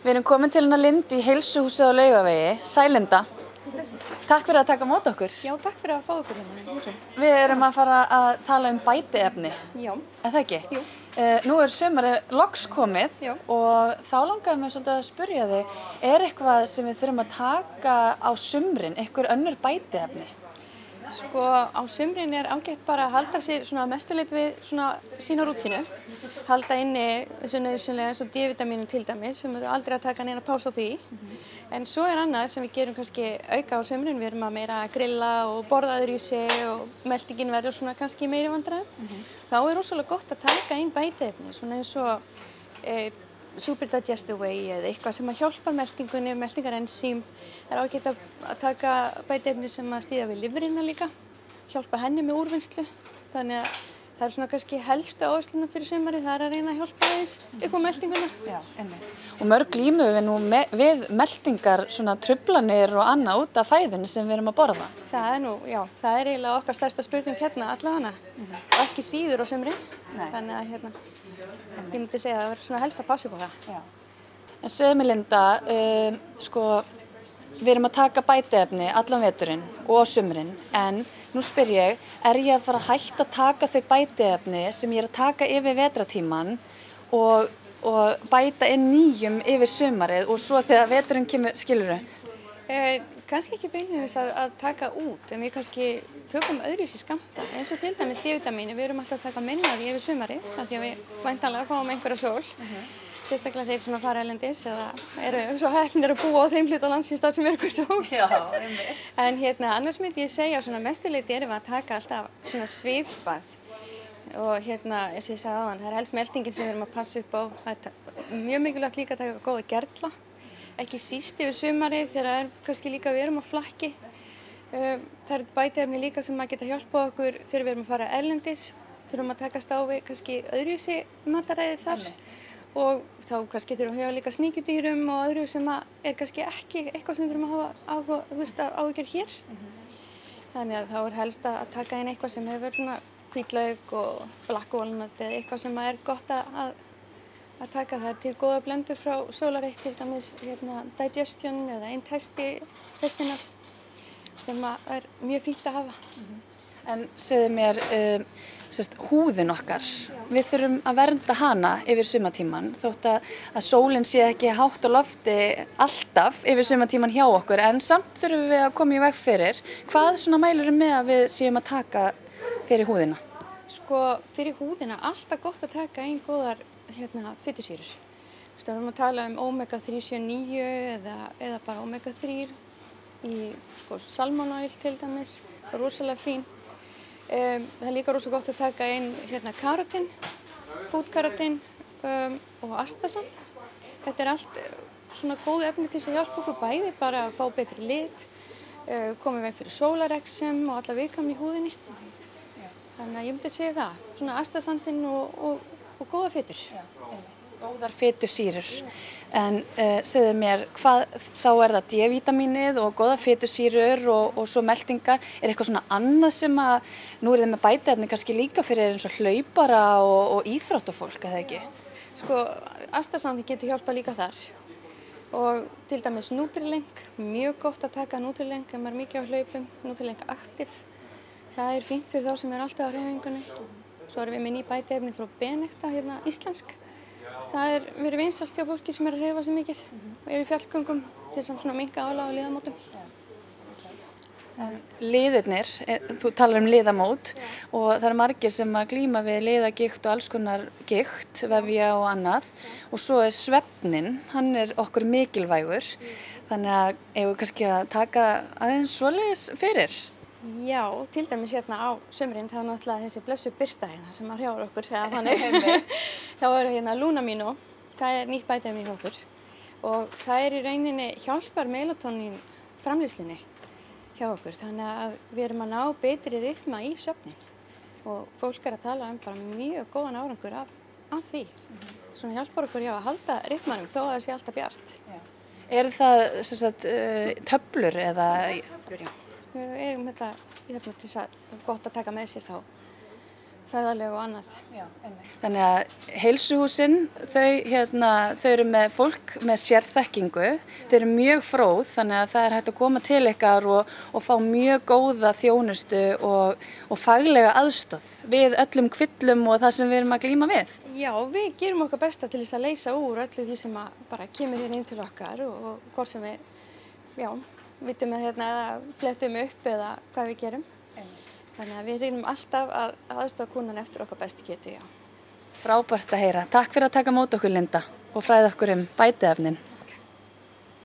Við erum komin til hennar Lindu í heilsuhúsið á Laugavegi. Sæl Linda. Takk fyrir að taka á móti okkur. Já, takk fyrir að fá okkur hérna. Við erum að fara að tala bætiefni. Já. Er það ekki? Jú. Nú sumarið loks komið. Já. Og þá langaði mig svolítið að spyrja þig, er eitthvað sem við þurfum að taka á sumrin, einhver önnur bætiefni? Sko, á sumrin ágætt bara að halda sér svona mestuleit við svona sína rútínu. Halda inni þessu nauðsynlega eins og D-vitamínu til dæmis, við mötum aldrei að taka neina pása á því. En svo annað sem við gerum kannski auka á sumrin, við erum að meira að grilla og borða öðruvísi og meltingin verður svona kannski meiri vandræðum. Þá rosalega gott að taka inn bætiefni, svona eins og Super Digestive Whey eða eitthvað sem að hjálpa meltingunni, meltingarensím. Það ágætt að taka bætiefni sem að stýða við lifrina líka, hjálpa henni með úrvinnslu. Þannig að það svona kannski helstu áherslurnar fyrir sumarið, það að reyna að hjálpa aðeins upp á meltinguna. Já, einmitt. Og mörg glímum við nú við meltingar, svona truflanir og annað út af fæðunni sem við erum að borða. Það það eiginlega okkar stærsta spurning hérna allavega og ekki síður á sumrin. Þannig að ég myndi segja að það verður svona helst að passa upp á það. Já. En segðu mér Linda, við erum að taka bætiefni allan veturinn og á sumrin, en nú spyr ég, er ég að fara að hætta að taka þau bætiefni sem ég er að taka yfir vetratíman og bæta inn nýjum yfir sumarið og svo þegar veturinn kemur, skilurðu? Kannski ekki beinlínis að taka út, en við kannski tökum öðruvísi skammta, eins og til dæmis D-vitamínu, við erum alltaf að taka minna af því yfir sumarið, af því að við væntanlega fáum einhverja sól, sérstaklega þeir sem að fara erlendis eða eru svo heppnir að búa á þeim hluta landsins þar sem er eitthvað sól. Já, einmitt. En annars myndi ég segja svona mestuleyti erum við að taka alltaf svona svipað og eins og ég sagði áðan, það helst meltingin sem við erum að passa upp á, það mjög mikilvægt líka að taka góða gerla. Ekki síst yfir sumarið þegar kannski líka við erum á flakki. Það bætiefni líka sem að geta hjálpa okkur þegar við erum að fara erlendis. Þurfum að takast á við kannski öðruvísi mataræði þar. Og þá kannski þurfum að huga líka sníkjudýrum og öðru sem er kannski ekki eitthvað sem við þurfum að hafa áhyggjur hér. Þannig að þá helst að taka inn eitthvað sem hefur svona hvítlauk og black walnut eða eitthvað sem er gott að taka. Það til góða blöndur frá Solareik, til dæmis Digestion eða Intestina sem er mjög fínt að hafa. En segðu mér, húðin okkar, við þurfum að vernda hana yfir sumartíman þótt að sólin sé ekki hátt á lofti alltaf yfir sumartíman hjá okkur, en samt þurfum við að koma í veg fyrir. Hvað svona mælur með að við séum að taka fyrir húðina? Sko, fyrir húðina alltaf gott að taka inn góðar fitusýrur. Við erum að tala omega-3, 9 eða bara omega-3 í salmonóil til dæmis, það er rosalega fín. Það er líka rosalega gott að taka inn karotín, fútkarotín og astasan. Þetta er allt svona góð efni til að hjálpa okkur bæði bara að fá betri lit, koma í veg fyrir sólarexem og alla viðkvæmni í húðinni. Þannig að ég myndi segja það, svona astasandinn og góða fitur. Góðar fitusýrur. En segðu mér, þá er það D-vitamínið og góðar fitusýrur og svo meltingar. Er eitthvað svona annað sem nú er þið með bætiefni kannski líka fyrir eins og hlaupara og íþróttafólk, eða ekki? Sko, astasandinn getur hjálpað líka þar. Og til dæmis Nutrilink, mjög gott að taka Nutrilink ef maður er mikið á hlaupum, Nutrilink Active. Það er fínt fyrir þá sem er alltaf á hreyfingunni. Svo erum við með ný bætiefni frá Benekta, íslensk. Það verið vinsælt hjá fólki sem er að hreyfa sig mikið og eru í fjallgöngum til þess að minnka álag á liðamótum. Liðirnir, þú talar liðamót og það eru margir sem að glíma við liðagigt og alls konar gikt, vefja og annað. Og svo er svefninn, hann er okkur mikilvægur, þannig að eigum við kannski að taka aðeins svoleiðis fyrir. Já, til dæmis á sumrin þá náttúrulega þessi blessu birta sem hrjáir okkur eða þannig. Þá er Lunamino, það er nýtt bætiefni hjá okkur og það er í rauninni hjálpar melatonín framleiðslunni hjá okkur, þannig að við erum að ná betri rytma í svefnin og fólk er að tala bara mjög góðan árangur af því. Svona hjálpar okkur að halda rytmanum þó að það sé alltaf bjart. Eru það töflur eða? Töflur, já. Við eigum þetta til þess að gott að taka með sér þá ferðalög og annað. Já, þannig að heilsuhúsin, þau eru með fólk með sérþekkingu, þau eru mjög fróð, þannig að það er hægt að koma til ykkar og fá mjög góða þjónustu og faglega aðstoð við öllum kvillum og það sem við erum að glíma við. Já, við gerum okkar besta til þess að leysa úr öllu því sem bara kemur inn til okkar og hvort sem við, vitum að flettum upp eða hvað við gerum. Þannig að við reynum alltaf að aðstoða kúnnan eftir okkar bestu getu, já. Frábært að heyra. Takk fyrir að taka mót okkur, Linda, og fræða okkur bætiefnin.